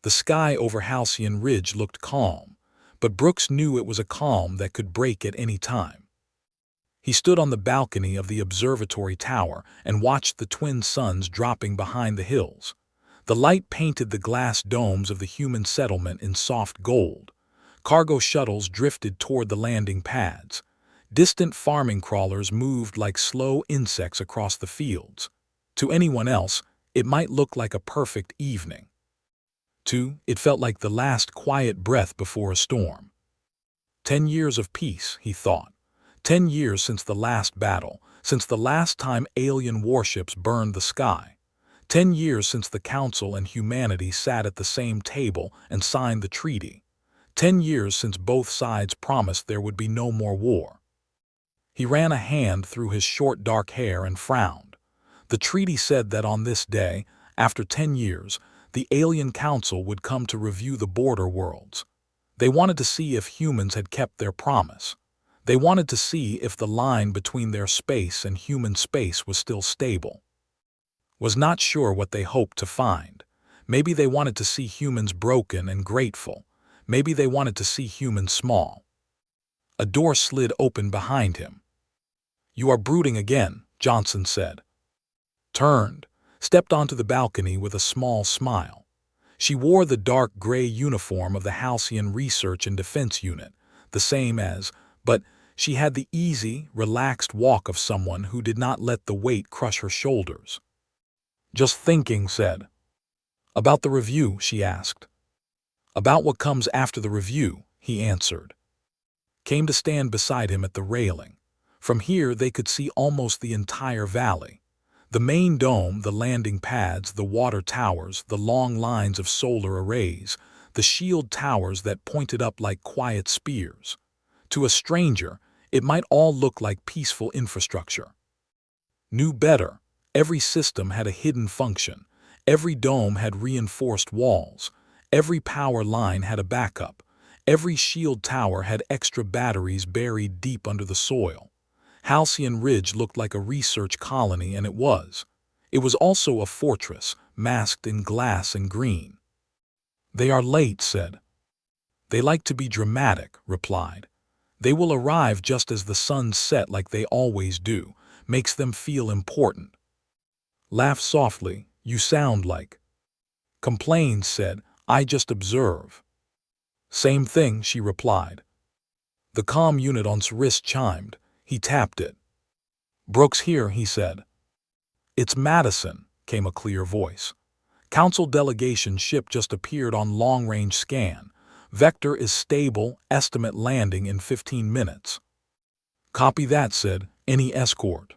The sky over Halcyon Ridge looked calm, but Brooks knew it was a calm that could break at any time. He stood on the balcony of the observatory tower and watched the twin suns dropping behind the hills. The light painted the glass domes of the human settlement in soft gold. Cargo shuttles drifted toward the landing pads. Distant farming crawlers moved like slow insects across the fields. To anyone else, it might look like a perfect evening. It felt like the last quiet breath before a storm. 10 years of peace, he thought. 10 years since the last battle, since the last time alien warships burned the sky. 10 years since the Council and humanity sat at the same table and signed the treaty. 10 years since both sides promised there would be no more war. He ran a hand through his short dark hair and frowned. The treaty said that on this day, after 10 years, the alien council would come to review the border worlds. They wanted to see if humans had kept their promise. They wanted to see if the line between their space and human space was still stable. Was not sure what they hoped to find. Maybe they wanted to see humans broken and grateful. Maybe they wanted to see humans small. A door slid open behind him. "You are brooding again," Johnson said. Turned, stepped onto the balcony with a small smile. She wore the dark gray uniform of the Halcyon Research and Defense Unit, the same as, but she had the easy, relaxed walk of someone who did not let the weight crush her shoulders. "Just thinking," said. "About the review?" she asked. "About what comes after the review," he answered. Came to stand beside him at the railing. From here they could see almost the entire valley. The main dome, the landing pads, the water towers, the long lines of solar arrays, the shield towers that pointed up like quiet spears. To a stranger, it might all look like peaceful infrastructure. Knew better. Every system had a hidden function. Every dome had reinforced walls. Every power line had a backup. Every shield tower had extra batteries buried deep under the soil. Halcyon Ridge looked like a research colony, and it was. It was also a fortress, masked in glass and green. "They are late," said. "They like to be dramatic," replied. "They will arrive just as the sun set like they always do, makes them feel important." Laugh softly, "You sound like." Complained, said, "I just observe." "Same thing," she replied. The comm unit on his wrist chimed. He tapped it. "Brooks here," he said. "It's Madison," came a clear voice. "Council delegation ship just appeared on long-range scan. Vector is stable, estimate landing in 15 minutes. "Copy that," said. "Any escort?"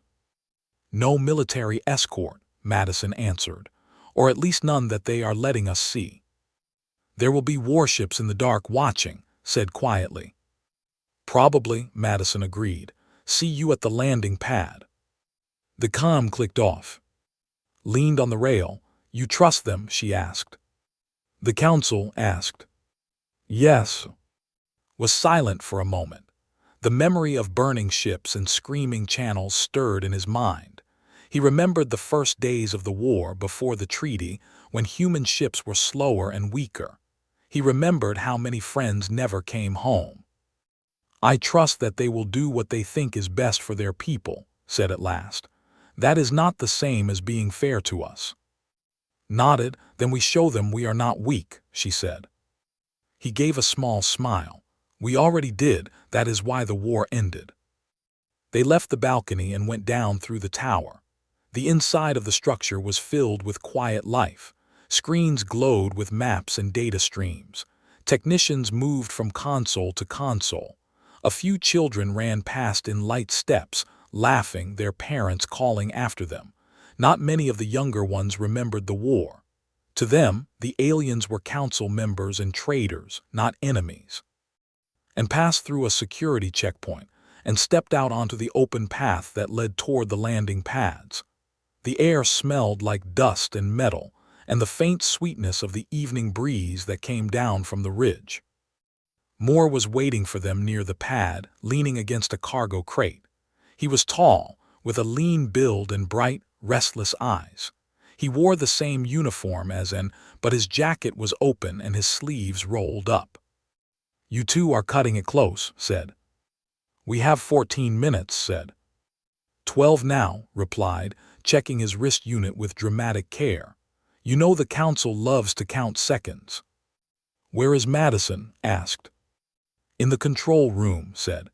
"No military escort," Madison answered, "or at least none that they are letting us see." "There will be warships in the dark watching," said quietly. "Probably," Madison agreed. "See you at the landing pad." The comm clicked off. Leaned on the rail. "You trust them?" she asked. The council asked. "Yes." Was silent for a moment. The memory of burning ships and screaming channels stirred in his mind. He remembered the first days of the war before the treaty, when human ships were slower and weaker. He remembered how many friends never came home. "I trust that they will do what they think is best for their people," said at last. "That is not the same as being fair to us." Nodded. "Then we show them we are not weak," she said. He gave a small smile. "We already did, that is why the war ended." They left the balcony and went down through the tower. The inside of the structure was filled with quiet life. Screens glowed with maps and data streams. Technicians moved from console to console. A few children ran past in light steps, laughing, their parents calling after them. Not many of the younger ones remembered the war. To them, the aliens were council members and traitors, not enemies. And passed through a security checkpoint and stepped out onto the open path that led toward the landing pads. The air smelled like dust and metal, and the faint sweetness of the evening breeze that came down from the ridge. Moore was waiting for them near the pad, leaning against a cargo crate. He was tall, with a lean build and bright, restless eyes. He wore the same uniform but his jacket was open and his sleeves rolled up. "You two are cutting it close," said. "We have 14 minutes, said. 12 now, replied, checking his wrist unit with dramatic care. "You know the council loves to count seconds." "Where is Madison?" asked. "In the control room," said,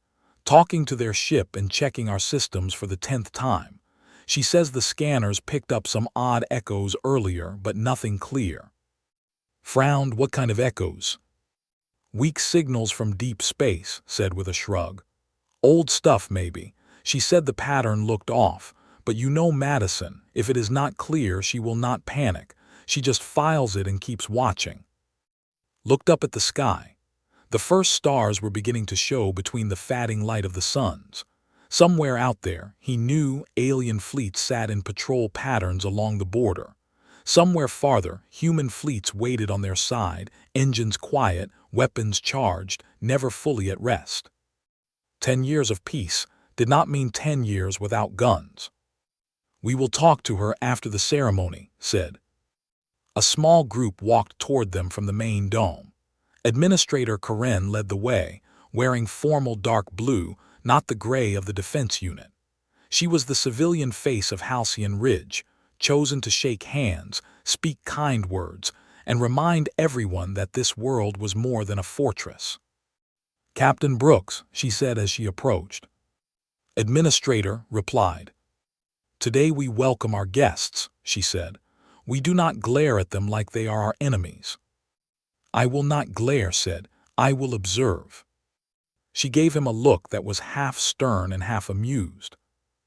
"talking to their ship and checking our systems for the 10th time. She says the scanners picked up some odd echoes earlier, but nothing clear." Frowned. "What kind of echoes?" "Weak signals from deep space," said with a shrug. "Old stuff, maybe. She said the pattern looked off, but you know Madison, if it is not clear, she will not panic. She just files it and keeps watching." Looked up at the sky. The first stars were beginning to show between the fading light of the suns. Somewhere out there, he knew, alien fleets sat in patrol patterns along the border. Somewhere farther, human fleets waited on their side, engines quiet, weapons charged, never fully at rest. 10 years of peace did not mean 10 years without guns. "We will talk to her after the ceremony," said. A small group walked toward them from the main dome. Administrator Karen led the way, wearing formal dark blue, not the gray of the defense unit. She was the civilian face of Halcyon Ridge, chosen to shake hands, speak kind words, and remind everyone that this world was more than a fortress. "Captain Brooks," she said as she approached. "Administrator," replied. "Today we welcome our guests," she said. "We do not glare at them like they are our enemies." "I will not glare," said. "I will observe." She gave him a look that was half stern and half amused.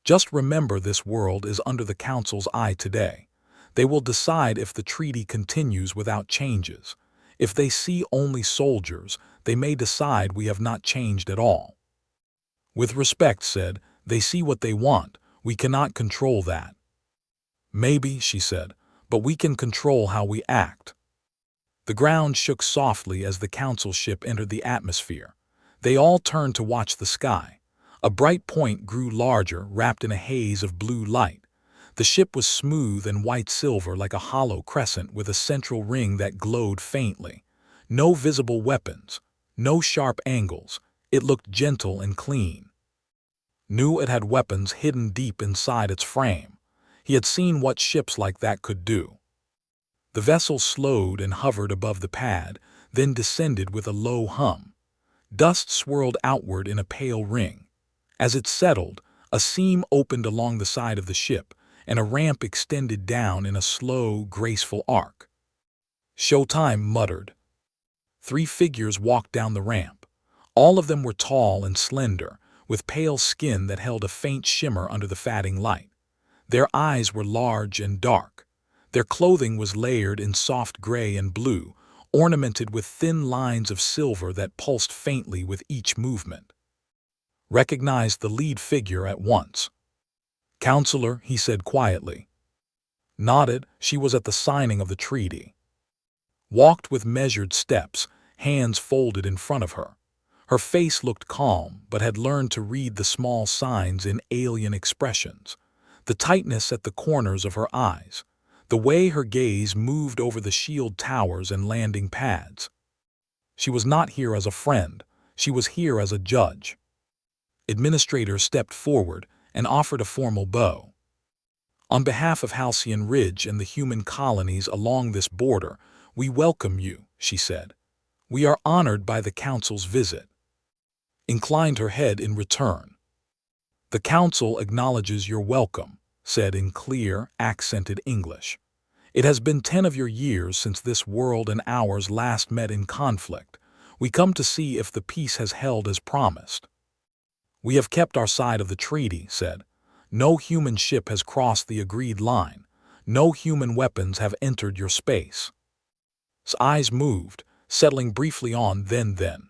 "Just remember, this world is under the Council's eye today. They will decide if the treaty continues without changes. If they see only soldiers, they may decide we have not changed at all." "With respect," said, "they see what they want. We cannot control that." "Maybe," she said, "but we can control how we act." The ground shook softly as the council ship entered the atmosphere. They all turned to watch the sky. A bright point grew larger, wrapped in a haze of blue light. The ship was smooth and white-silver like a hollow crescent with a central ring that glowed faintly. No visible weapons, no sharp angles. It looked gentle and clean. Knew it had weapons hidden deep inside its frame. He had seen what ships like that could do. The vessel slowed and hovered above the pad, then descended with a low hum. Dust swirled outward in a pale ring. As it settled, a seam opened along the side of the ship, and a ramp extended down in a slow, graceful arc. "Showtime," muttered. 3 figures walked down the ramp. All of them were tall and slender, with pale skin that held a faint shimmer under the fading light. Their eyes were large and dark. Their clothing was layered in soft gray and blue, ornamented with thin lines of silver that pulsed faintly with each movement. Recognized the lead figure at once. "Counselor," he said quietly. Nodded. She was at the signing of the treaty. Walked with measured steps, hands folded in front of her. Her face looked calm, but had learned to read the small signs in alien expressions. The tightness at the corners of her eyes. The way her gaze moved over the shield towers and landing pads. She was not here as a friend. She was here as a judge. Administrator stepped forward and offered a formal bow. "On behalf of Halcyon Ridge and the human colonies along this border, we welcome you," she said. "We are honored by the Council's visit." Inclined her head in return. "The Council acknowledges your welcome," said in clear, accented English. "It has been 10 of your years since this world and ours last met in conflict. We come to see if the peace has held as promised." "We have kept our side of the treaty," said. "No human ship has crossed the agreed line. No human weapons have entered your space." His eyes moved, settling briefly on then.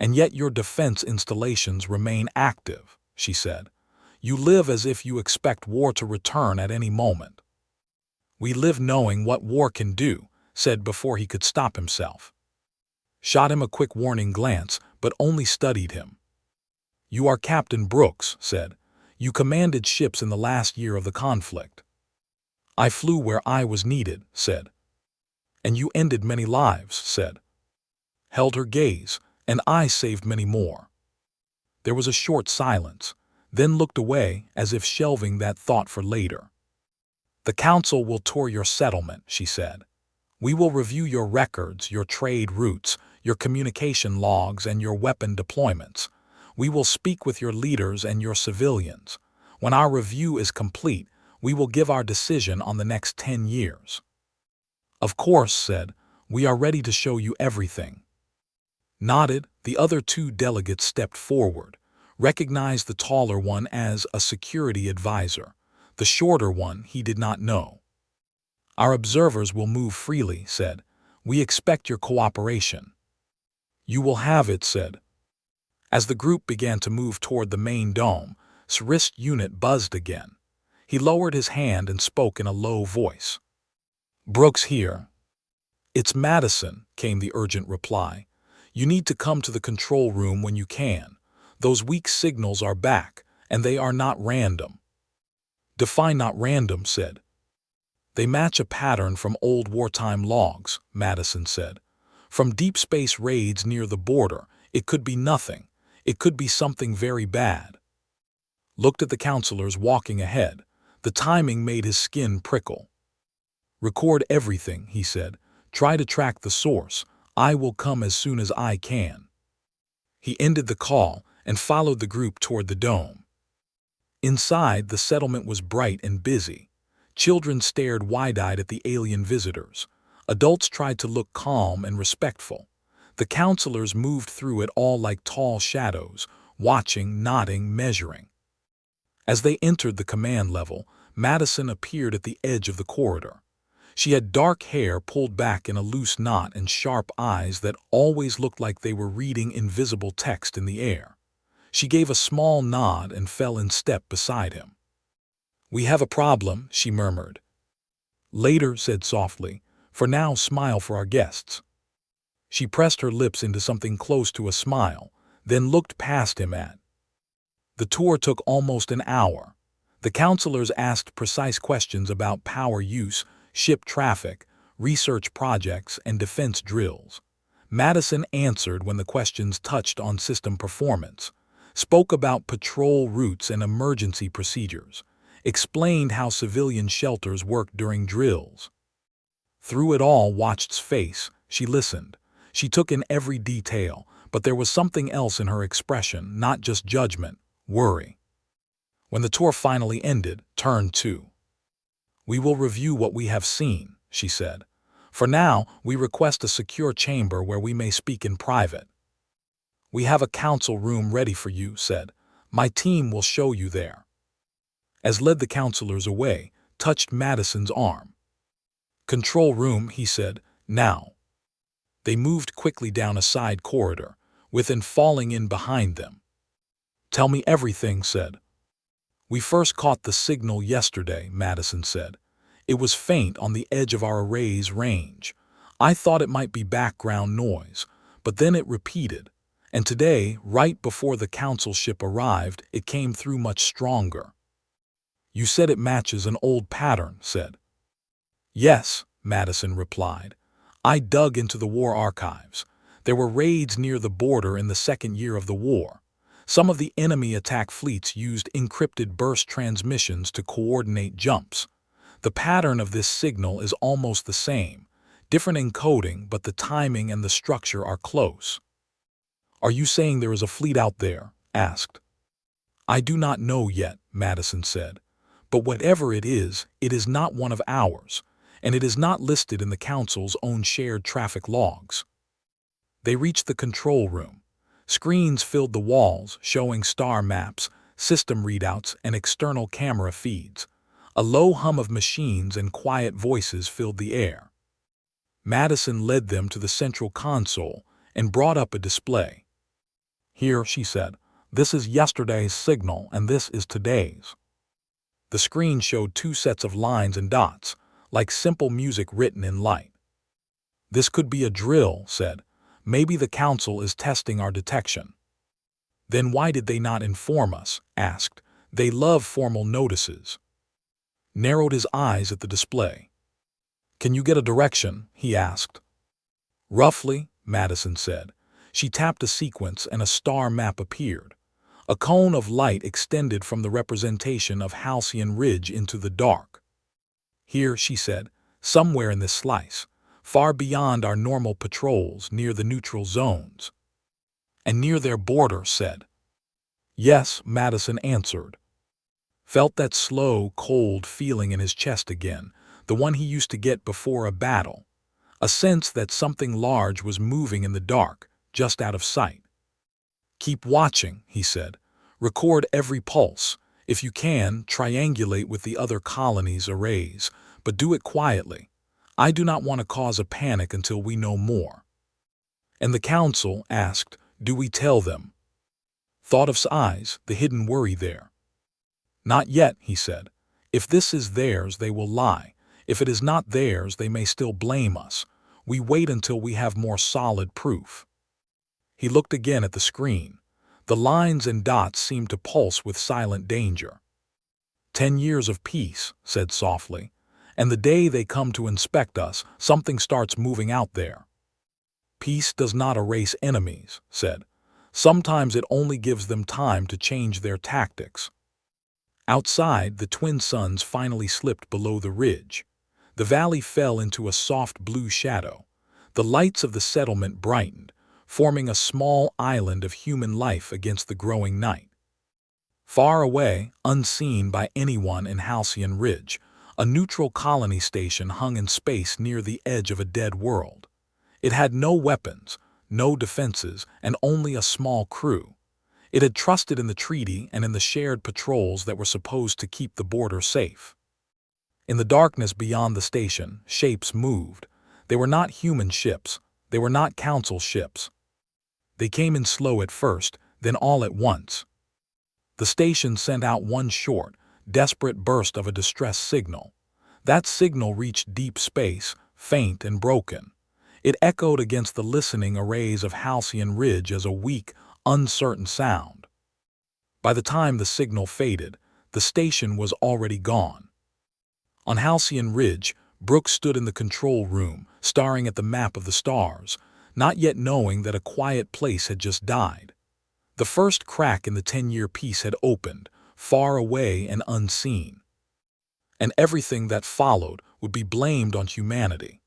"And yet your defense installations remain active," she said. "You live as if you expect war to return at any moment." "We live knowing what war can do," said before he could stop himself. Shot him a quick warning glance, but only studied him. "You are Captain Brooks," said. "You commanded ships in the last year of the conflict." I flew where I was needed, said. And you ended many lives, said. Held her gaze, and I saved many more. There was a short silence, then looked away as if shelving that thought for later. The council will tour your settlement, she said. We will review your records, your trade routes, your communication logs, and your weapon deployments. We will speak with your leaders and your civilians. When our review is complete, we will give our decision on the next 10 years. Of course, said, we are ready to show you everything. Nodded, the other two delegates stepped forward, recognized the taller one as a security advisor. The shorter one he did not know. Our observers will move freely, said. We expect your cooperation. You will have it, said. As the group began to move toward the main dome, wrist unit buzzed again. He lowered his hand and spoke in a low voice. Brooks here. It's Madison, came the urgent reply. You need to come to the control room when you can. Those weak signals are back, and they are not random. Define not random, said. They match a pattern from old wartime logs, Madison said. From deep space raids near the border, it could be nothing. It could be something very bad. Looked at the counselors walking ahead. The timing made his skin prickle. Record everything, he said. Try to track the source. I will come as soon as I can. He ended the call and followed the group toward the dome. Inside, the settlement was bright and busy. Children stared wide-eyed at the alien visitors. Adults tried to look calm and respectful. The counselors moved through it all like tall shadows, watching, nodding, measuring. As they entered the command level, Madison appeared at the edge of the corridor. She had dark hair pulled back in a loose knot and sharp eyes that always looked like they were reading invisible text in the air. She gave a small nod and fell in step beside him. We have a problem, she murmured. Later, said softly. For now, smile for our guests. She pressed her lips into something close to a smile, then looked past him at. The tour took almost an hour. The counselors asked precise questions about power use, ship traffic, research projects, and defense drills. Madison answered when the questions touched on system performance, spoke about patrol routes and emergency procedures, explained how civilian shelters worked during drills. Through it all, watched's face, she listened. She took in every detail, but there was something else in her expression, not just judgment, worry. When the tour finally ended, turn 2. We will review what we have seen, she said. For now, we request a secure chamber where we may speak in private. We have a council room ready for you, said. My team will show you there. As led the counselors away, touched Madison's arm. Control room, he said, now. They moved quickly down a side corridor, within falling in behind them. Tell me everything, said. We first caught the signal yesterday, Madison said. It was faint on the edge of our array's range. I thought it might be background noise, but then it repeated. And today, right before the council ship arrived, it came through much stronger. You said it matches an old pattern, said. Yes, Madison replied. I dug into the war archives. There were raids near the border in the second year of the war. Some of the enemy attack fleets used encrypted burst transmissions to coordinate jumps. The pattern of this signal is almost the same, different encoding, but the timing and the structure are close. Are you saying there is a fleet out there? Asked. I do not know yet, Madison said. But whatever it is not one of ours, and it is not listed in the Council's own shared traffic logs. They reached the control room. Screens filled the walls, showing star maps, system readouts, and external camera feeds. A low hum of machines and quiet voices filled the air. Madison led them to the central console and brought up a display. Here, she said, this is yesterday's signal and this is today's. The screen showed 2 sets of lines and dots, like simple music written in light. This could be a drill, said. Maybe the Council is testing our detection. Then why did they not inform us? Asked. They love formal notices. narrowed his eyes at the display. "Can you get a direction?" he asked. "Roughly," Madison said. She tapped a sequence and a star map appeared. A cone of light extended from the representation of Halcyon Ridge into the dark. "Here," she said, "somewhere in this slice, far beyond our normal patrols, near the neutral zones." "And near their border," said. "Yes," Madison answered. Felt that slow, cold feeling in his chest again, the one he used to get before a battle. A sense that something large was moving in the dark, just out of sight. "Keep watching," he said. "Record every pulse. If you can, triangulate with the other colonies' arrays, but do it quietly. I do not want to cause a panic until we know more." "And the council?" asked. "Do we tell them?" Thought of Sci's, the hidden worry there. "Not yet," he said. "If this is theirs, they will lie. If it is not theirs, they may still blame us. We wait until we have more solid proof." He looked again at the screen. The lines and dots seemed to pulse with silent danger. 10 years of peace," said softly. "And the day they come to inspect us, something starts moving out there." "Peace does not erase enemies," said. "Sometimes it only gives them time to change their tactics." Outside, the twin suns finally slipped below the ridge. The valley fell into a soft blue shadow. The lights of the settlement brightened, forming a small island of human life against the growing night. Far away, unseen by anyone in Halcyon Ridge, a neutral colony station hung in space near the edge of a dead world. It had no weapons, no defenses, and only a small crew. It had trusted in the treaty and in the shared patrols that were supposed to keep the border safe. In the darkness beyond the station, shapes moved. They were not human ships. They were not council ships. They came in slow at first, then all at once. The station sent out one short, desperate burst of a distress signal. That signal reached deep space, faint and broken. It echoed against the listening arrays of Halcyon Ridge as a weak, uncertain sound. By the time the signal faded, the station was already gone. On Halcyon Ridge, Brooks stood in the control room, staring at the map of the stars, not yet knowing that a quiet place had just died. The first crack in the 10-year peace had opened, far away and unseen. And everything that followed would be blamed on humanity.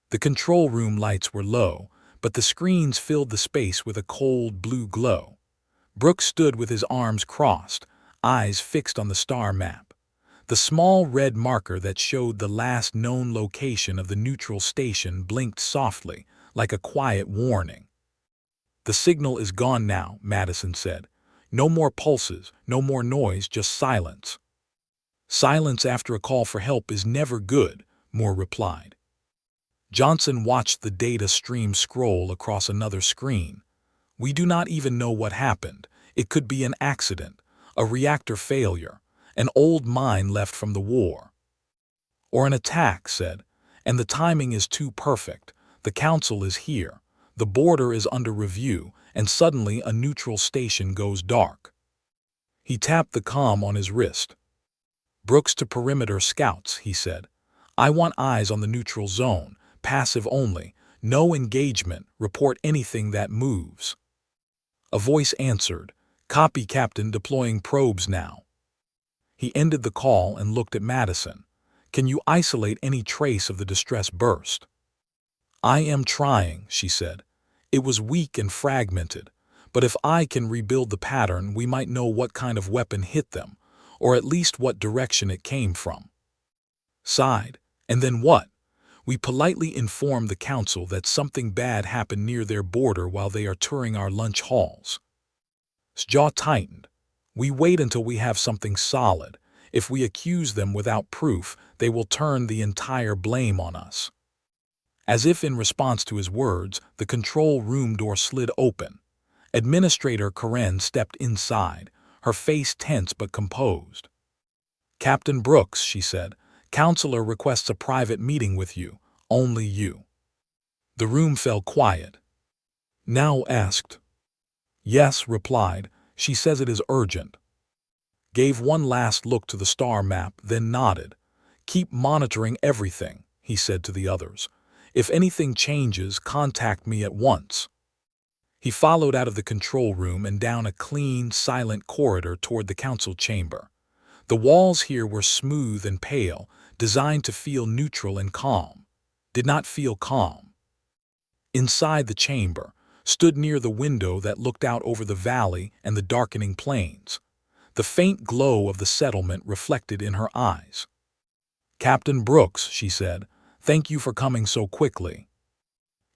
The control room lights were low, but the screens filled the space with a cold blue glow. Brooks stood with his arms crossed, eyes fixed on the star map. The small red marker that showed the last known location of the neutral station blinked softly, like a quiet warning. "The signal is gone now," Madison said. "No more pulses, no more noise, just silence." "Silence after a call for help is never good," Moore replied. Johnson watched the data stream scroll across another screen. "We do not even know what happened. It could be an accident, a reactor failure, an old mine left from the war." "Or an attack," said. "And the timing is too perfect. The council is here. The border is under review, and suddenly a neutral station goes dark." He tapped the comm on his wrist. "Brooks to perimeter scouts," he said. "I want eyes on the neutral zone. Passive only, no engagement, report anything that moves." A voice answered, "Copy, Captain, deploying probes now." He ended the call and looked at Madison. "Can you isolate any trace of the distress burst?" "I am trying," she said. "It was weak and fragmented, but if I can rebuild the pattern, we might know what kind of weapon hit them, or at least what direction it came from." Sighed. "And then what?" "We politely inform the council that something bad happened near their border while they are touring our lunch halls." His jaw tightened. "We wait until we have something solid. If we accuse them without proof, they will turn the entire blame on us." As if in response to his words, the control room door slid open. Administrator Karen stepped inside, her face tense but composed. "Captain Brooks," she said, "Counselor requests a private meeting with you, only you." The room fell quiet. "Now?" asked. "Yes," replied. "She says it is urgent." gave one last look to the star map, then nodded. "Keep monitoring everything," he said to the others. "If anything changes, contact me at once." He followed out of the control room and down a clean, silent corridor toward the council chamber. The walls here were smooth and pale, designed to feel neutral and calm. Did not feel calm. Inside the chamber, stood near the window that looked out over the valley and the darkening plains. The faint glow of the settlement reflected in her eyes. "Captain Brooks," she said, "thank you for coming so quickly."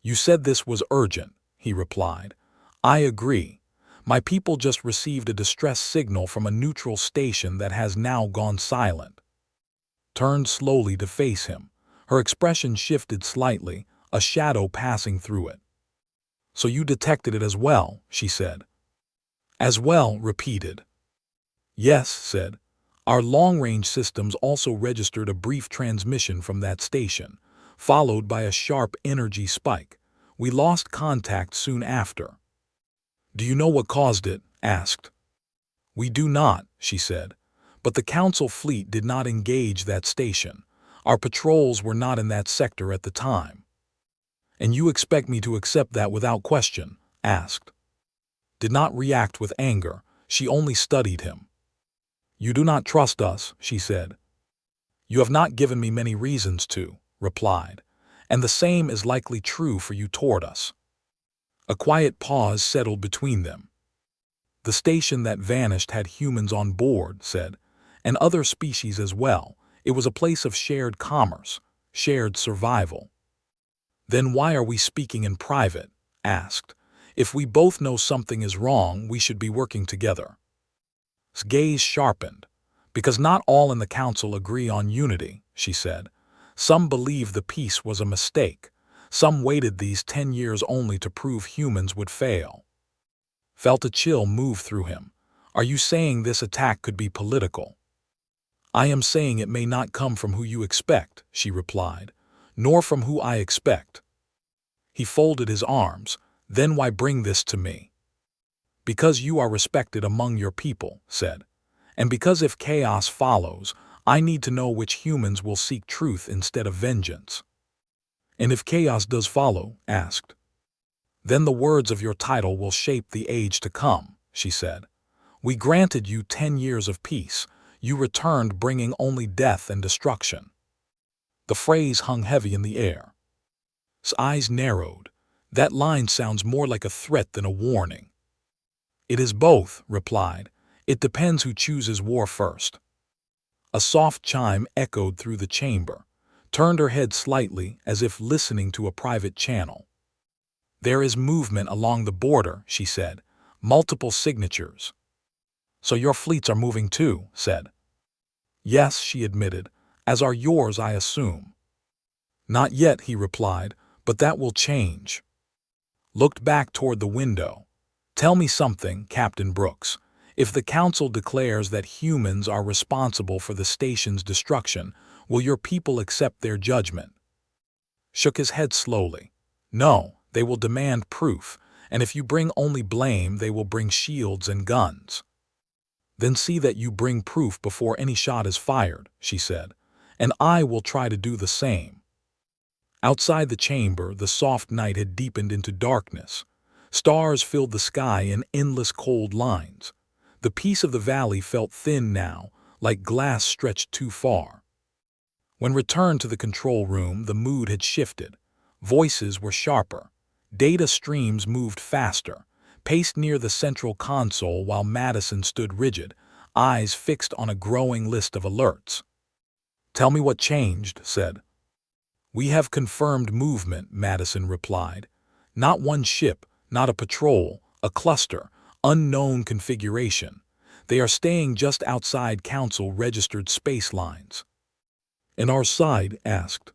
"You said this was urgent," he replied. "I agree. My people just received a distress signal from a neutral station that has now gone silent." Turned slowly to face him. Her expression shifted slightly, a shadow passing through it. "So you detected it as well," she said. "As well," repeated. "Yes," said. "Our long-range systems also registered a brief transmission from that station, followed by a sharp energy spike. We lost contact soon after." "Do you know what caused it?" asked. "We do not," she said. "But the Council fleet did not engage that station. Our patrols were not in that sector at the time." "And you expect me to accept that without question?" asked. Did not react with anger. She only studied him. "You do not trust us," she said. "You have not given me many reasons to," replied. "And the same is likely true for you toward us." A quiet pause settled between them. "The station that vanished had humans on board," said, "and other species as well. It was a place of shared commerce, shared survival." "Then why are we speaking in private?" asked. "If we both know something is wrong, we should be working together." His gaze sharpened. "Because not all in the council agree on unity," she said. "Some believe the peace was a mistake. Some waited these 10 years only to prove humans would fail." Felt a chill move through him. "Are you saying this attack could be political?" "I am saying it may not come from who you expect," she replied, "nor from who I expect." He folded his arms. "Then why bring this to me?" "Because you are respected among your people," said. "And because if chaos follows, I need to know which humans will seek truth instead of vengeance." "And if chaos does follow?" asked. "Then the words of your title will shape the age to come," she said. "We granted you 10 years of peace. You returned bringing only death and destruction." The phrase hung heavy in the air. His eyes narrowed. "That line sounds more like a threat than a warning." "It is both," replied. "It depends who chooses war first." A soft chime echoed through the chamber. Turned her head slightly as if listening to a private channel. "There is movement along the border," she said. "Multiple signatures." "So your fleets are moving too," said. "Yes," she admitted, "as are yours, I assume." "Not yet," he replied, "but that will change." Looked back toward the window. "Tell me something, Captain Brooks. If the Council declares that humans are responsible for the station's destruction, will your people accept their judgment?" Shook his head slowly. "No, they will demand proof, and if you bring only blame, they will bring shields and guns." "Then see that you bring proof before any shot is fired," she said, "and I will try to do the same." Outside the chamber, the soft night had deepened into darkness. Stars filled the sky in endless cold lines. The peace of the valley felt thin now, like glass stretched too far. When returned to the control room, the mood had shifted. Voices were sharper. Data streams moved faster, paced near the central console while Madison stood rigid, eyes fixed on a growing list of alerts. "Tell me what changed," said. "We have confirmed movement," Madison replied. "Not one ship, not a patrol, a cluster, unknown configuration. They are staying just outside Council-registered space lines." "And our side?" asked.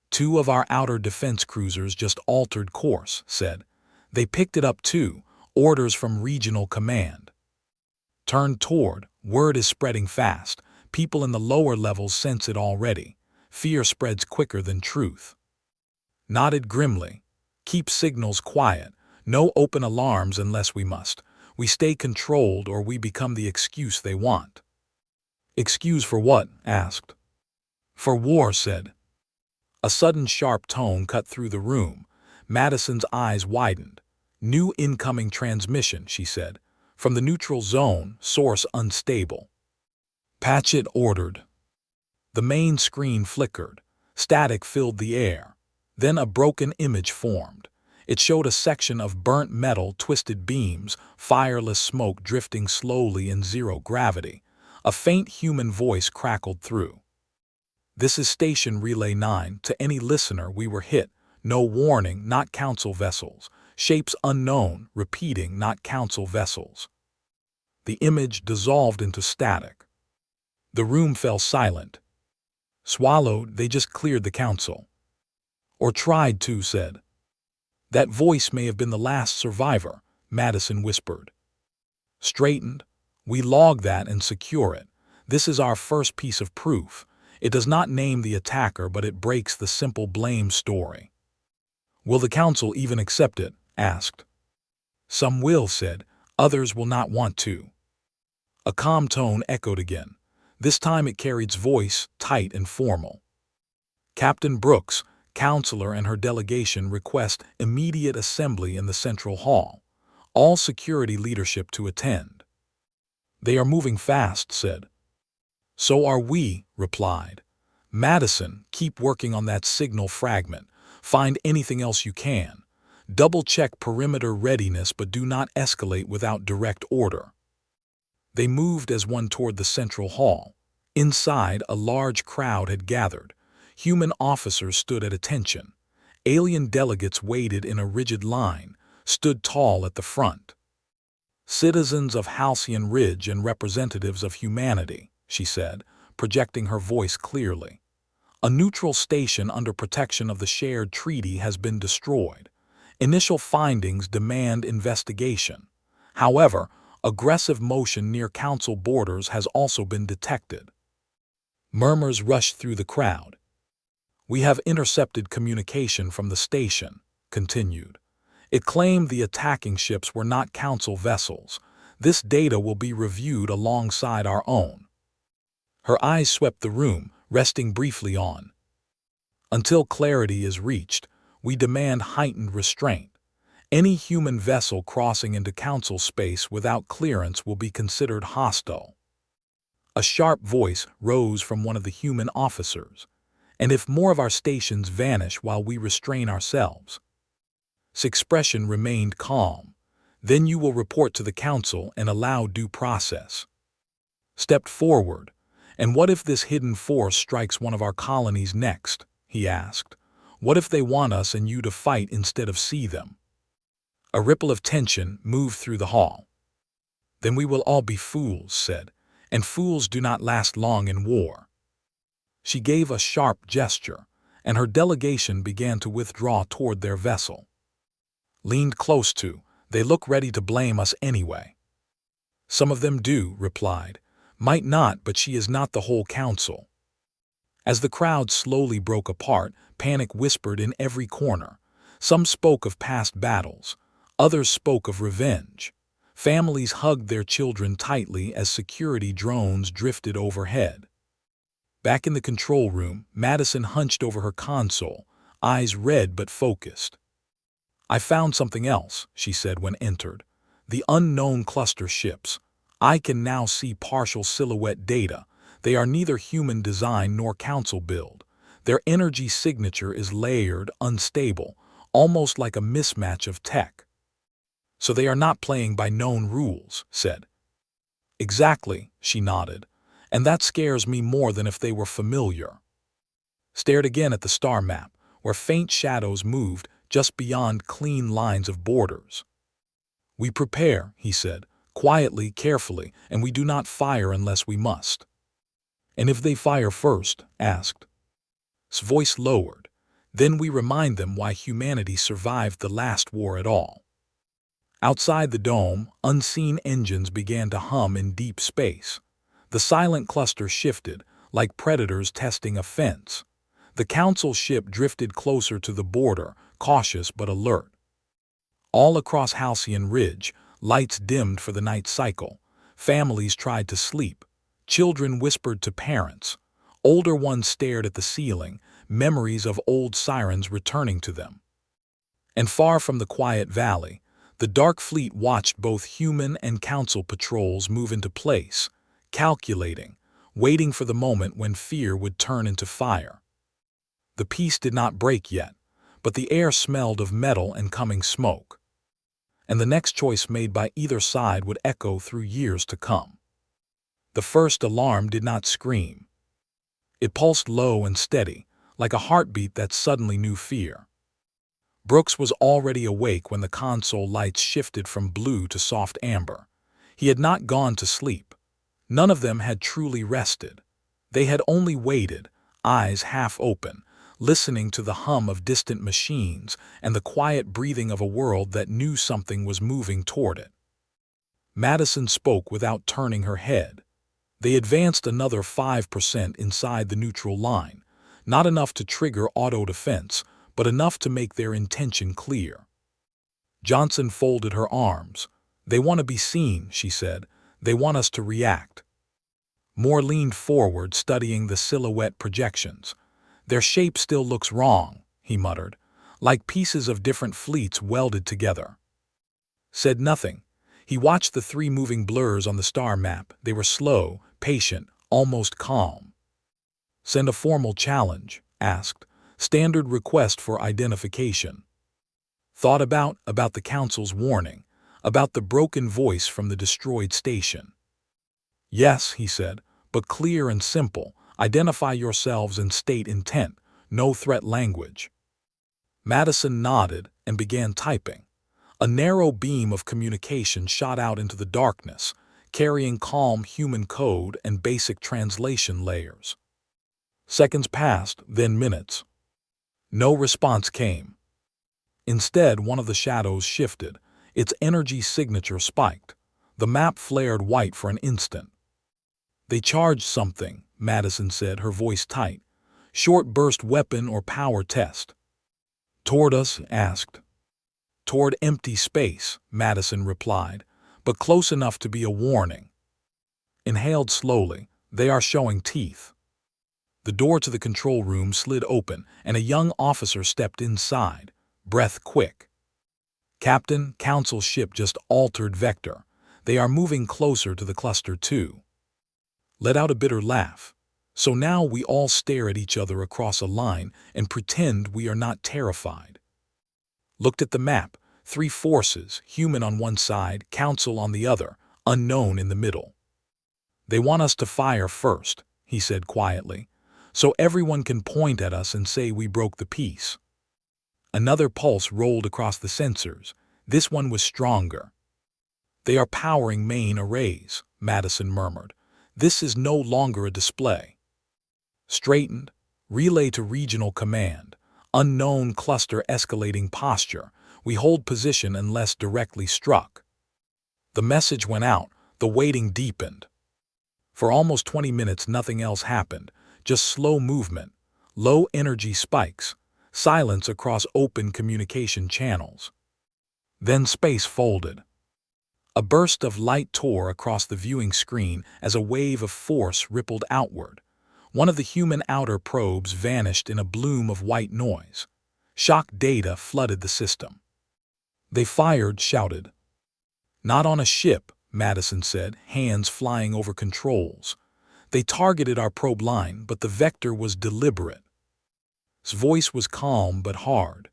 "2 of our outer defense cruisers just altered course," said. "They picked it up too, orders from regional command." Turned toward, word is spreading fast. People in the lower levels sense it already. Fear spreads quicker than truth. Nodded grimly. "Keep signals quiet. No open alarms unless we must. We stay controlled or we become the excuse they want. Excuse for what? Asked. For war, said. A sudden sharp tone cut through the room. Madison's eyes widened. New incoming transmission, she said. From the neutral zone, source unstable. Patch it, ordered. The main screen flickered. Static filled the air. Then a broken image formed. It showed a section of burnt metal, twisted beams, fireless smoke drifting slowly in zero gravity. A faint human voice crackled through. This is Station Relay 9. To any listener, we were hit. No warning, not council vessels. Shapes unknown, repeating, not council vessels. The image dissolved into static. The room fell silent. Swallowed, they just cleared the council. Or tried to, said. That voice may have been the last survivor, Madison whispered. Straightened. We log that and secure it. This is our first piece of proof. It does not name the attacker, but it breaks the simple blame story. Will the council even accept it? Asked. Some will, said. Others will not want to. A calm tone echoed again. This time it carried voice, tight and formal. Captain Brooks, counselor, and her delegation request immediate assembly in the central hall. All security leadership to attend. They are moving fast, said. So are we, replied. Madison, keep working on that signal fragment. Find anything else you can. Double-check perimeter readiness, but do not escalate without direct order. They moved as one toward the central hall. Inside, a large crowd had gathered. Human officers stood at attention. Alien delegates waited in a rigid line, stood tall at the front. Citizens of Halcyon Ridge and representatives of humanity, she said, projecting her voice clearly. A neutral station under protection of the shared treaty has been destroyed. Initial findings demand investigation. However, aggressive motion near council borders has also been detected. Murmurs rushed through the crowd. We have intercepted communication from the station, continued. It claimed the attacking ships were not council vessels. This data will be reviewed alongside our own. Her eyes swept the room, resting briefly on. Until clarity is reached, we demand heightened restraint. Any human vessel crossing into council space without clearance will be considered hostile. A sharp voice rose from one of the human officers. And if more of our stations vanish while we restrain ourselves? His expression remained calm. Then you will report to the council and allow due process. Stepped forward. And what if this hidden force strikes one of our colonies next? He asked. What if they want us and you to fight instead of see them? A ripple of tension moved through the hall. Then we will all be fools, said, and fools do not last long in war. She gave a sharp gesture, and her delegation began to withdraw toward their vessel. Leaned close to, they look ready to blame us anyway. Some of them do, replied. Might not, but she is not the whole council. As the crowd slowly broke apart, panic whispered in every corner. Some spoke of past battles. Others spoke of revenge. Families hugged their children tightly as security drones drifted overhead. Back in the control room, Madison hunched over her console, eyes red but focused. I found something else, she said when entered. The unknown cluster ships. I can now see partial silhouette data. They are neither human design nor council build. Their energy signature is layered, unstable, almost like a mismatch of tech. So they are not playing by known rules, said. Exactly, she nodded. And that scares me more than if they were familiar. Stared again at the star map, where faint shadows moved just beyond clean lines of borders. We prepare, he said, quietly, carefully, and we do not fire unless we must. And if they fire first? Asked. His voice lowered. Then we remind them why humanity survived the last war at all. Outside the dome, unseen engines began to hum in deep space. The silent cluster shifted, like predators testing a fence. The council ship drifted closer to the border, cautious but alert. All across Halcyon Ridge, Lights dimmed for the night cycle. Families tried to sleep. Children whispered to parents. Older ones stared at the ceiling, memories of old sirens returning to them. And far from the quiet valley, the dark fleet watched both human and council patrols move into place, calculating, waiting for the moment when fear would turn into fire. The peace did not break yet, but the air smelled of metal and coming smoke. And the next choice made by either side would echo through years to come. The first alarm did not scream. It pulsed low and steady, like a heartbeat that suddenly knew fear. Brooks was already awake when the console lights shifted from blue to soft amber. He had not gone to sleep. None of them had truly rested. They had only waited, eyes half open, listening to the hum of distant machines and the quiet breathing of a world that knew something was moving toward it. Madison spoke without turning her head. They advanced another 5% inside the neutral line, not enough to trigger auto-defense, but enough to make their intention clear. Johnson folded her arms. "They want to be seen," she said. "They want us to react." Moore leaned forward, studying the silhouette projections. "Their shape still looks wrong," he muttered, "like pieces of different fleets welded together." Said nothing. He watched the three moving blurs on the star map. They were slow, patient, almost calm. "Send a formal challenge," asked. "Standard request for identification." Thought about the council's warning, about the broken voice from the destroyed station. "Yes," he said, "but clear and simple. Identify yourselves and state intent, no threat language." Madison nodded and began typing. A narrow beam of communication shot out into the darkness, carrying calm human code and basic translation layers. Seconds passed, then minutes. No response came. Instead, one of the shadows shifted. Its energy signature spiked. The map flared white for an instant. "They charged something," Madison said, her voice tight. "Short burst weapon or power test." "Toward us?" asked. "Toward empty space," Madison replied, "but close enough to be a warning." Inhaled slowly. "They are showing teeth." The door to the control room slid open, and a young officer stepped inside, breath quick. "Captain, Council ship just altered vector. They are moving closer to the cluster too." Let out a bitter laugh. "So now we all stare at each other across a line and pretend we are not terrified." Looked at the map. 3 forces, human on one side, council on the other, unknown in the middle. "They want us to fire first," he said quietly, "so everyone can point at us and say we broke the peace." Another pulse rolled across the sensors. This one was stronger. "They are powering main arrays," Madison murmured. "This is no longer a display." Straightened. "Relay to regional command. Unknown cluster escalating posture. We hold position unless directly struck." The message went out. The waiting deepened. For almost 20 minutes nothing else happened, just slow movement, low energy spikes, silence across open communication channels. Then space folded. A burst of light tore across the viewing screen as a wave of force rippled outward. One of the human outer probes vanished in a bloom of white noise. Shock data flooded the system. "They fired," shouted. "Not on a ship," Madison said, hands flying over controls. "They targeted our probe line, but the vector was deliberate." His voice was calm but hard.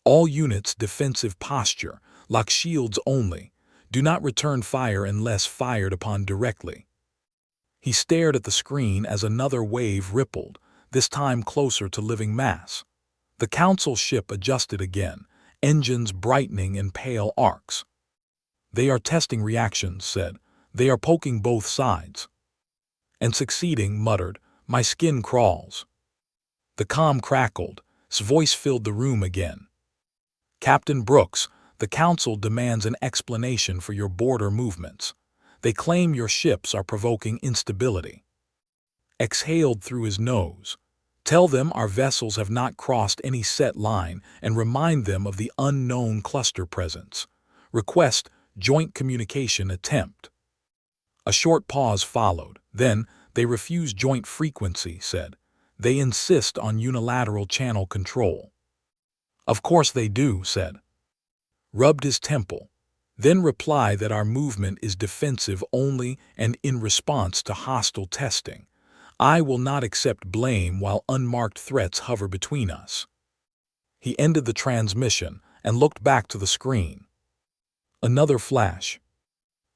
"All units, defensive posture, lock shields only. Do not return fire unless fired upon directly." He stared at the screen as another wave rippled, this time closer to living mass. The council ship adjusted again, engines brightening in pale arcs. "They are testing reactions," said. "They are poking both sides." "And succeeding," muttered. "My skin crawls." The comm crackled. His voice filled the room again. "Captain Brooks, the Council demands an explanation for your border movements. They claim your ships are provoking instability." Exhaled through his nose. "Tell them our vessels have not crossed any set line and remind them of the unknown cluster presence. Request Joint communication attempt. A short pause followed. Then, they refuse joint frequency, said. They insist on unilateral channel control. Of course they do, said. Rubbed his temple. Then reply that our movement is defensive only and in response to hostile testing. I will not accept blame while unmarked threats hover between us. He ended the transmission and looked back to the screen. Another flash.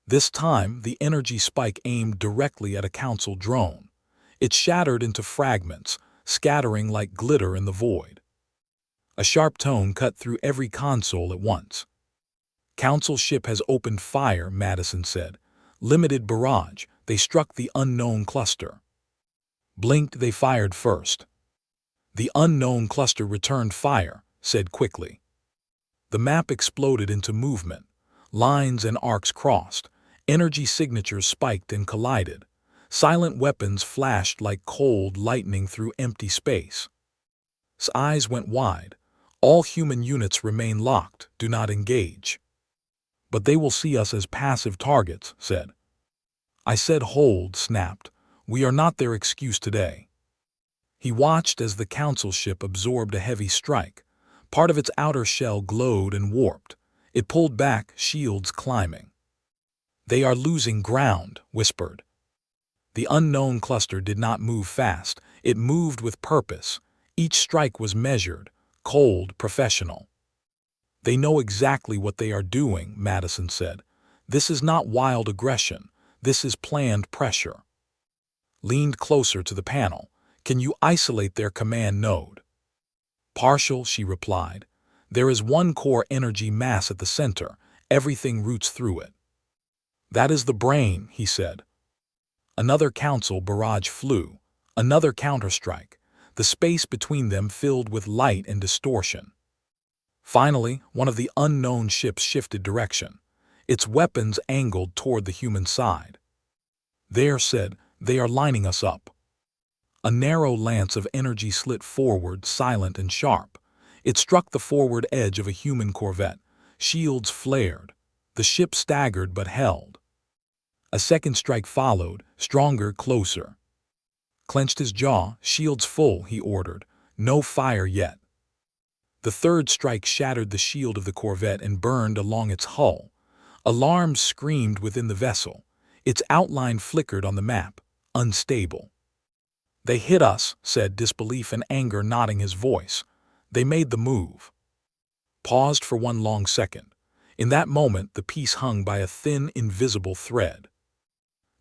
This time, the energy spike aimed directly at a council drone. It shattered into fragments, scattering like glitter in the void. A sharp tone cut through every console at once. Council ship has opened fire, Madison said. Limited barrage. They struck the unknown cluster. Blinked, they fired first. The unknown cluster returned fire, said quickly. The map exploded into movement. Lines and arcs crossed. Energy signatures spiked and collided. Silent weapons flashed like cold lightning through empty space. His eyes went wide. All human units remain locked, do not engage. But they will see us as passive targets, said. I said hold, snapped. We are not their excuse today. He watched as the council ship absorbed a heavy strike. Part of its outer shell glowed and warped. It pulled back, shields climbing. They are losing ground, whispered. The unknown cluster did not move fast. It moved with purpose. Each strike was measured, cold, professional. They know exactly what they are doing, Madison said. This is not wild aggression. This is planned pressure. Leaned closer to the panel. Can you isolate their command node? Partial, she replied. There is one core energy mass at the center. Everything roots through it. That is the brain, he said. Another council barrage flew. Another counterstrike. The space between them filled with light and distortion. Finally, one of the unknown ships shifted direction. Its weapons angled toward the human side. There, said, they are lining us up. A narrow lance of energy slit forward, silent and sharp. It struck the forward edge of a human corvette. Shields flared. The ship staggered but held. A second strike followed, stronger, closer. Clenched his jaw, shields full, he ordered. No fire yet. The third strike shattered the shield of the corvette and burned along its hull. Alarms screamed within the vessel. Its outline flickered on the map, unstable. They hit us, said, disbelief and anger knotting his voice. They made the move. Paused for one long second. In that moment, the piece hung by a thin, invisible thread.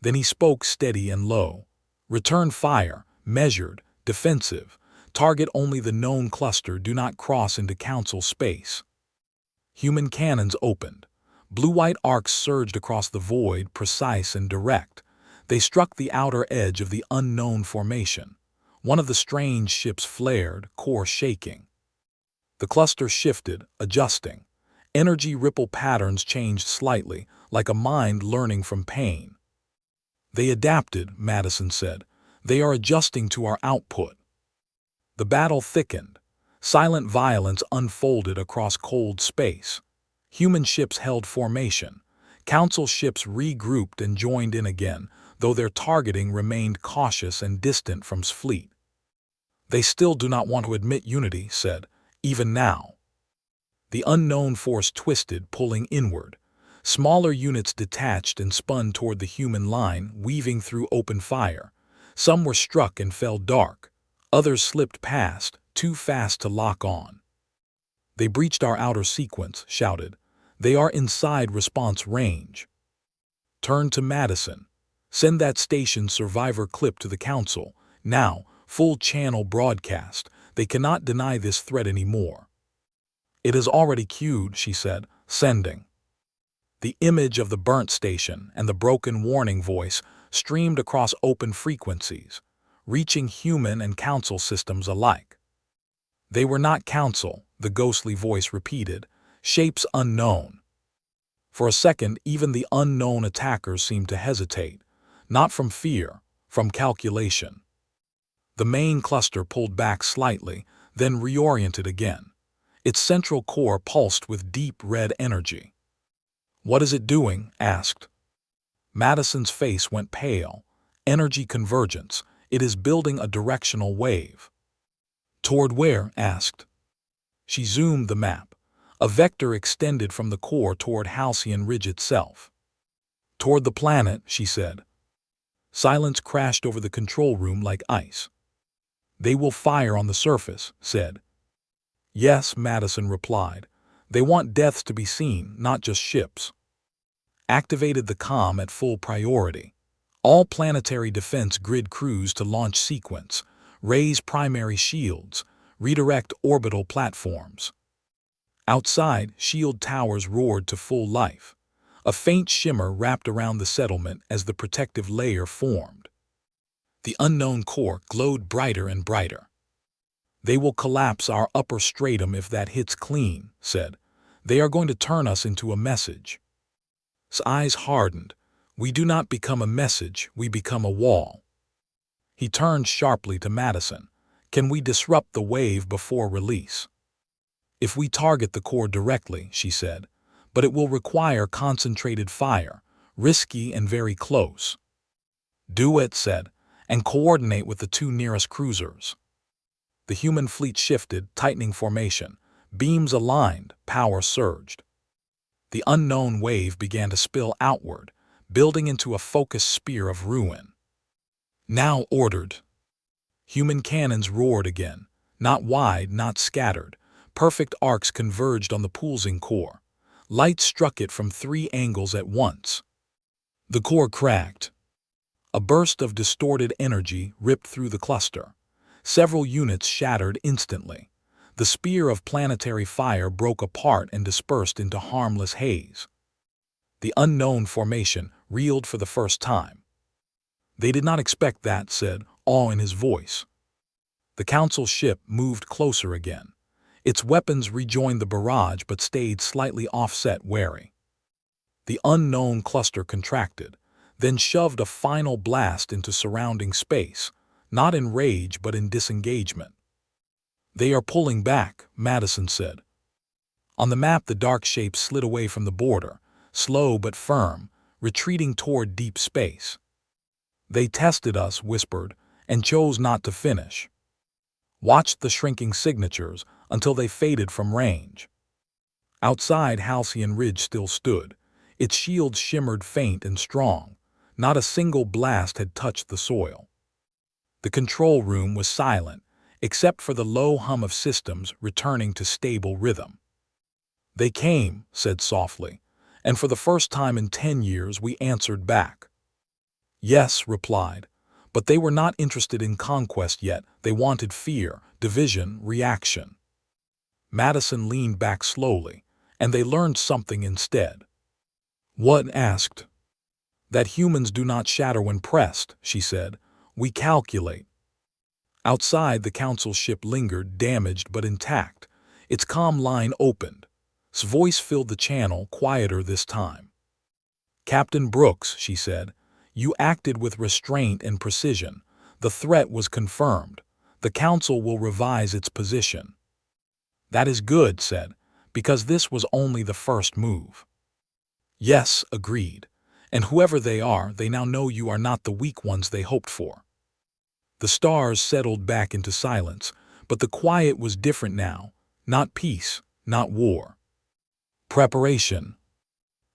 Then he spoke steady and low. Return fire, measured, defensive. Target only the known cluster, do not cross into council space. Human cannons opened. Blue-white arcs surged across the void, precise and direct. They struck the outer edge of the unknown formation. One of the strange ships flared, core shaking. The cluster shifted, adjusting. Energy ripple patterns changed slightly, like a mind learning from pain. They adapted, Madison said. They are adjusting to our output. The battle thickened. Silent violence unfolded across cold space. Human ships held formation. Council ships regrouped and joined in again, though their targeting remained cautious and distant from S fleet. They still do not want to admit unity, said, even now. The unknown force twisted, pulling inward. Smaller units detached and spun toward the human line, weaving through open fire. Some were struck and fell dark. Others slipped past, too fast to lock on. They breached our outer sequence, shouted. They are inside response range. Turn to Madison. Send that station survivor clip to the council. Now, full channel broadcast. They cannot deny this threat anymore. It is already queued, she said, sending. The image of the burnt station and the broken warning voice streamed across open frequencies, reaching human and council systems alike. They were not council, the ghostly voice repeated, shapes unknown. For a second, even the unknown attackers seemed to hesitate, not from fear, from calculation. The main cluster pulled back slightly, then reoriented again. Its central core pulsed with deep red energy. "What is it doing?" asked. Madison's face went pale. "Energy convergence. It is building a directional wave." "Toward where?" asked. She zoomed the map. A vector extended from the core toward Halcyon Ridge itself. "Toward the planet," she said. Silence crashed over the control room like ice. "They will fire on the surface," said. "Yes," Madison replied. "They want deaths to be seen, not just ships." Activated the comm at full priority. All planetary defense grid crews to launch sequence, raise primary shields, redirect orbital platforms. Outside, shield towers roared to full life. A faint shimmer wrapped around the settlement as the protective layer formed. The unknown core glowed brighter and brighter. "They will collapse our upper stratum if that hits clean," said. "They are going to turn us into a message." His eyes hardened. "We do not become a message, we become a wall." He turned sharply to Madison. "Can we disrupt the wave before release?" "If we target the core directly," she said, "but it will require concentrated fire, risky and very close." "Do it," said, "and coordinate with the two nearest cruisers." The human fleet shifted, tightening formation. Beams aligned, power surged. The unknown wave began to spill outward, building into a focused spear of ruin. "Now ordered." Human cannons roared again, not wide, not scattered. Perfect arcs converged on the pulsing core. Light struck it from 3 angles at once. The core cracked. A burst of distorted energy ripped through the cluster. Several units shattered instantly. The spear of planetary fire broke apart and dispersed into harmless haze. The unknown formation reeled for the first time. "They did not expect that," said, awe in his voice. The council ship moved closer again. Its weapons rejoined the barrage but stayed slightly offset, wary. The unknown cluster contracted, then shoved a final blast into surrounding space, not in rage but in disengagement. "They are pulling back," Madison said. On the map, the dark shape slid away from the border, slow but firm, retreating toward deep space. "They tested us," whispered, "and chose not to finish." Watched the shrinking signatures until they faded from range. Outside, Halcyon Ridge still stood. Its shields shimmered faint and strong. Not a single blast had touched the soil. The control room was silent, except for the low hum of systems returning to stable rhythm. "They came," said softly, "and for the first time in 10 years we answered back." "Yes," replied, "but they were not interested in conquest yet. They wanted fear, division, reaction." Madison leaned back slowly, and they learned something instead. "What?" asked. "That humans do not shatter when pressed," she said. "We calculate." Outside, the council ship lingered, damaged but intact. Its comm line opened. His voice filled the channel, quieter this time. "Captain Brooks," she said, "you acted with restraint and precision. The threat was confirmed. The council will revise its position." "That is good," said, "because this was only the first move." "Yes," agreed. "And whoever they are, they now know you are not the weak ones they hoped for." The stars settled back into silence, but the quiet was different now. Not peace, not war. Preparation.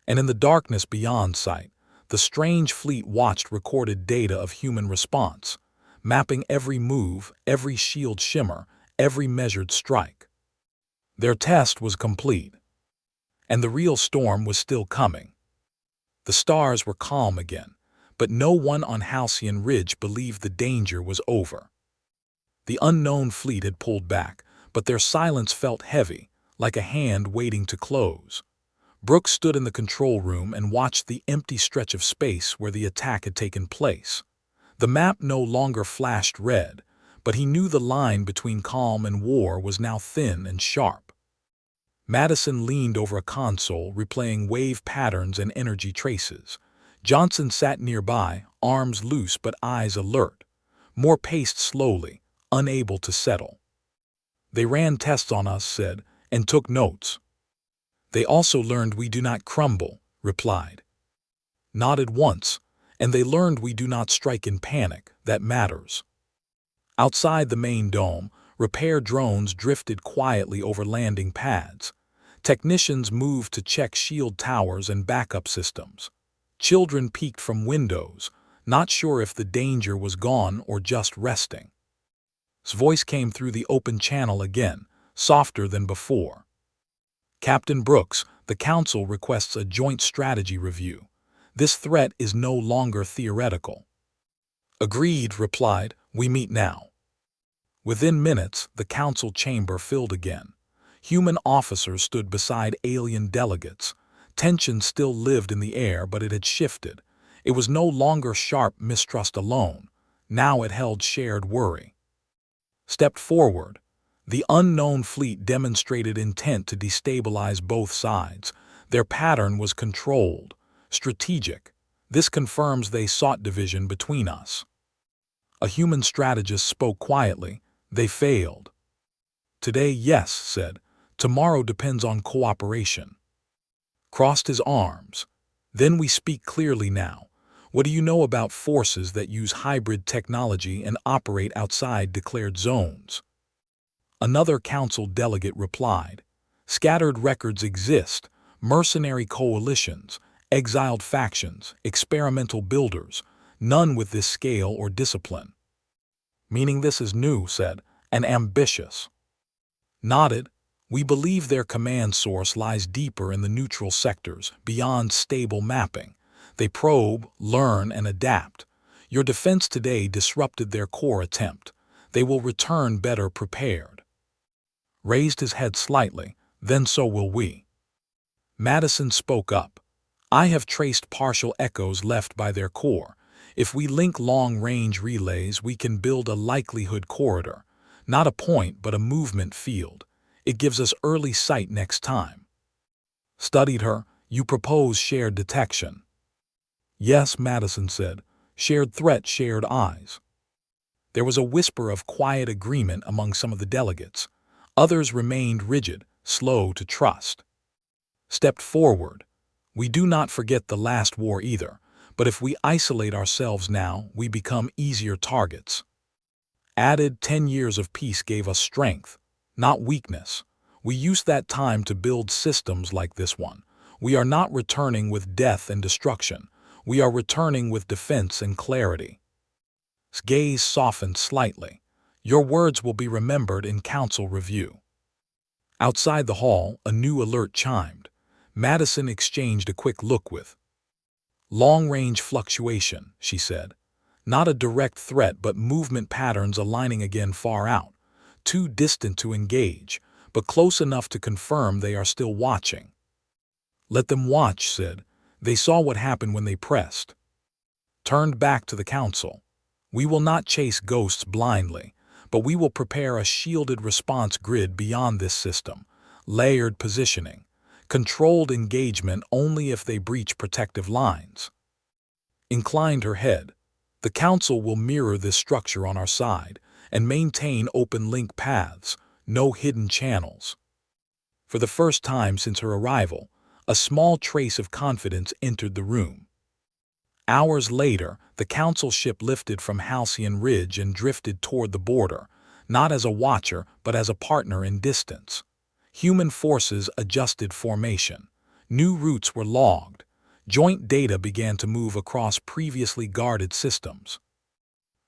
And in the darkness beyond sight, the strange fleet watched recorded data of human response, mapping every move, every shield shimmer, every measured strike. Their test was complete. And the real storm was still coming. The stars were calm again, but no one on Halcyon Ridge believed the danger was over. The unknown fleet had pulled back, but their silence felt heavy, like a hand waiting to close. Brooks stood in the control room and watched the empty stretch of space where the attack had taken place. The map no longer flashed red, but he knew the line between calm and war was now thin and sharp. Madison leaned over a console, replaying wave patterns and energy traces. Johnson sat nearby, arms loose but eyes alert. Moore paced slowly, unable to settle. "They ran tests on us," said, "and took notes. They also learned we do not crumble, replied. Nodded once, and they learned we do not strike in panic, that matters. Outside the main dome, repair drones drifted quietly over landing pads. Technicians moved to check shield towers and backup systems. Children peeked from windows, not sure if the danger was gone or just resting. His voice came through the open channel again, softer than before. Captain Brooks, the Council requests a joint strategy review. This threat is no longer theoretical. Agreed, replied. We meet now. Within minutes, the Council chamber filled again. Human officers stood beside alien delegates. Tension still lived in the air, but it had shifted. It was no longer sharp mistrust alone. Now it held shared worry. Stepped forward. The unknown fleet demonstrated intent to destabilize both sides. Their pattern was controlled, strategic. This confirms they sought division between us. A human strategist spoke quietly. They failed. Today, yes, said. Tomorrow depends on cooperation. Crossed his arms. Then we speak clearly now. What do you know about forces that use hybrid technology and operate outside declared zones? Another council delegate replied. Scattered records exist, mercenary coalitions, exiled factions, experimental builders, none with this scale or discipline. Meaning this is new, said, and ambitious. Nodded. We believe their command source lies deeper in the neutral sectors, beyond stable mapping. They probe, learn, and adapt. Your defense today disrupted their core attempt. They will return better prepared. Raised his head slightly, then so will we. Madison spoke up. I have traced partial echoes left by their core. If we link long-range relays, we can build a likelihood corridor. Not a point, but a movement field. It gives us early sight next time. Studied her. You propose shared detection. Yes, Madison said. Shared threat, shared eyes. There was a whisper of quiet agreement among some of the delegates. Others remained rigid, slow to trust. Stepped forward. We do not forget the last war either, but if we isolate ourselves now, we become easier targets. Added 10 years of peace gave us strength, not weakness. We used that time to build systems like this one. We are not returning with death and destruction. We are returning with defense and clarity. His gaze softened slightly. Your words will be remembered in council review. Outside the hall, a new alert chimed. Madison exchanged a quick look with. Long-range fluctuation, she said. Not a direct threat, but movement patterns aligning again far out. Too distant to engage, but close enough to confirm they are still watching. Let them watch, said. They saw what happened when they pressed. Turned back to the council. We will not chase ghosts blindly, but we will prepare a shielded response grid beyond this system. Layered positioning. Controlled engagement only if they breach protective lines. Inclined her head. The council will mirror this structure on our side and maintain open link paths, no hidden channels. For the first time since her arrival, a small trace of confidence entered the room. Hours later, the council ship lifted from Halcyon Ridge and drifted toward the border, not as a watcher but as a partner in distance. Human forces adjusted formation. New routes were logged. Joint data began to move across previously guarded systems.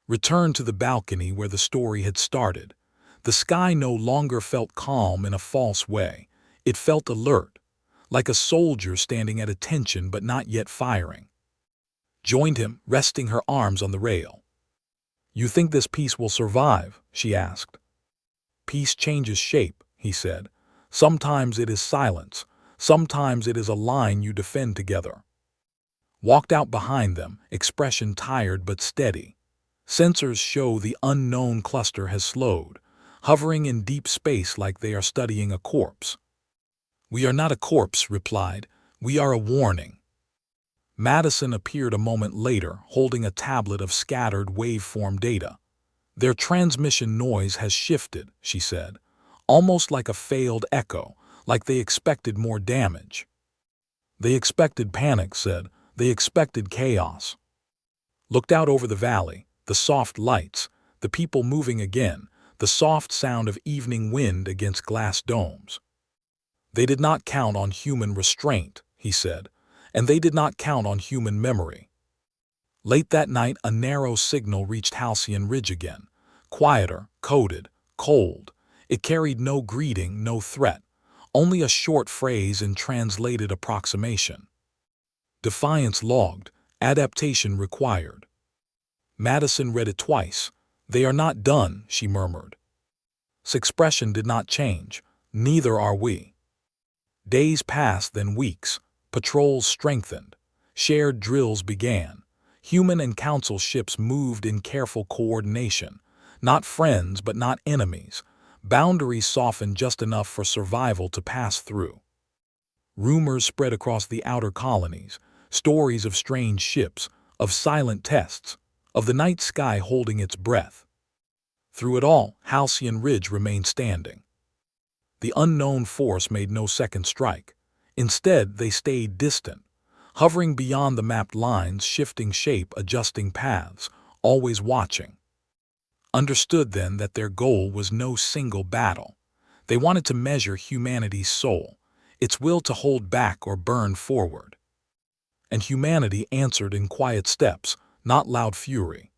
Returned to the balcony where the story had started. The sky no longer felt calm in a false way. It felt alert, like a soldier standing at attention but not yet firing. Joined him, resting her arms on the rail. You think this peace will survive? She asked. Peace changes shape, he said. Sometimes it is silence. Sometimes it is a line you defend together. Walked out behind them, expression tired but steady. Sensors show the unknown cluster has slowed, hovering in deep space like they are studying a corpse. We are not a corpse, replied. We are a warning. Madison appeared a moment later, holding a tablet of scattered waveform data. Their transmission noise has shifted, she said, almost like a failed echo, like they expected more damage. They expected panic, said. They expected chaos. Looked out over the valley, the soft lights, the people moving again, the soft sound of evening wind against glass domes. They did not count on human restraint, he said, and they did not count on human memory. Late that night, a narrow signal reached Halcyon Ridge again, quieter, coded, cold. It carried no greeting, no threat, only a short phrase in translated approximation. Defiance logged, adaptation required. Madison read it twice. They are not done, she murmured. His expression did not change. Neither are we. Days passed, then weeks. Patrols strengthened. Shared drills began. Human and council ships moved in careful coordination. Not friends, but not enemies. Boundaries softened just enough for survival to pass through. Rumors spread across the outer colonies. Stories of strange ships, of silent tests, of the night sky holding its breath. Through it all, Halcyon Ridge remained standing. The unknown force made no second strike. Instead, they stayed distant, hovering beyond the mapped lines, shifting shape, adjusting paths, always watching. Understood then that their goal was no single battle. They wanted to measure humanity's soul, its will to hold back or burn forward. And humanity answered in quiet steps, not loud fury.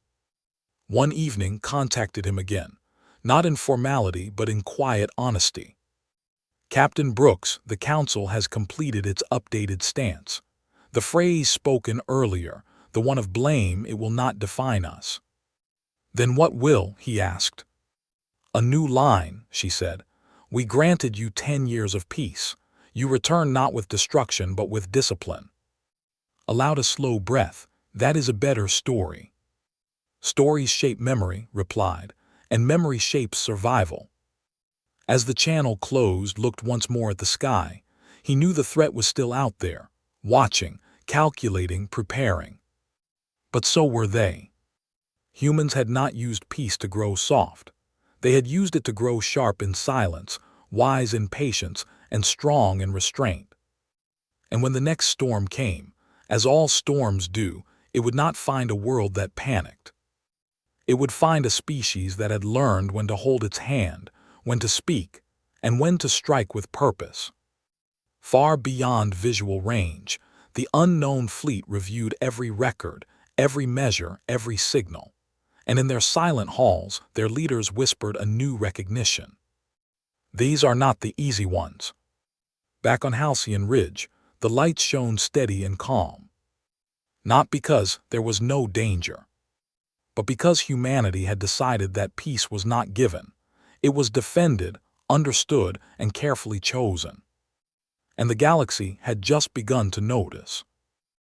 One evening contacted him again, not in formality but in quiet honesty. Captain Brooks, the Council has completed its updated stance. The phrase spoken earlier, the one of blame, it will not define us. Then what will, he asked. A new line, she said. We granted you 10 years of peace. You return not with destruction but with discipline. Allowed a slow breath. That is a better story. Stories shape memory, replied, and memory shapes survival. As the channel closed, looked once more at the sky. He knew the threat was still out there, watching, calculating, preparing. But so were they. Humans had not used peace to grow soft. They had used it to grow sharp in silence, wise in patience, and strong in restraint. And when the next storm came, as all storms do, it would not find a world that panicked. It would find a species that had learned when to hold its hand, when to speak, and when to strike with purpose. Far beyond visual range, the unknown fleet reviewed every record, every measure, every signal. And in their silent halls, their leaders whispered a new recognition. These are not the easy ones. Back on Halcyon Ridge, the lights shone steady and calm. Not because there was no danger, but because humanity had decided that peace was not given. It was defended, understood, and carefully chosen. And the galaxy had just begun to notice.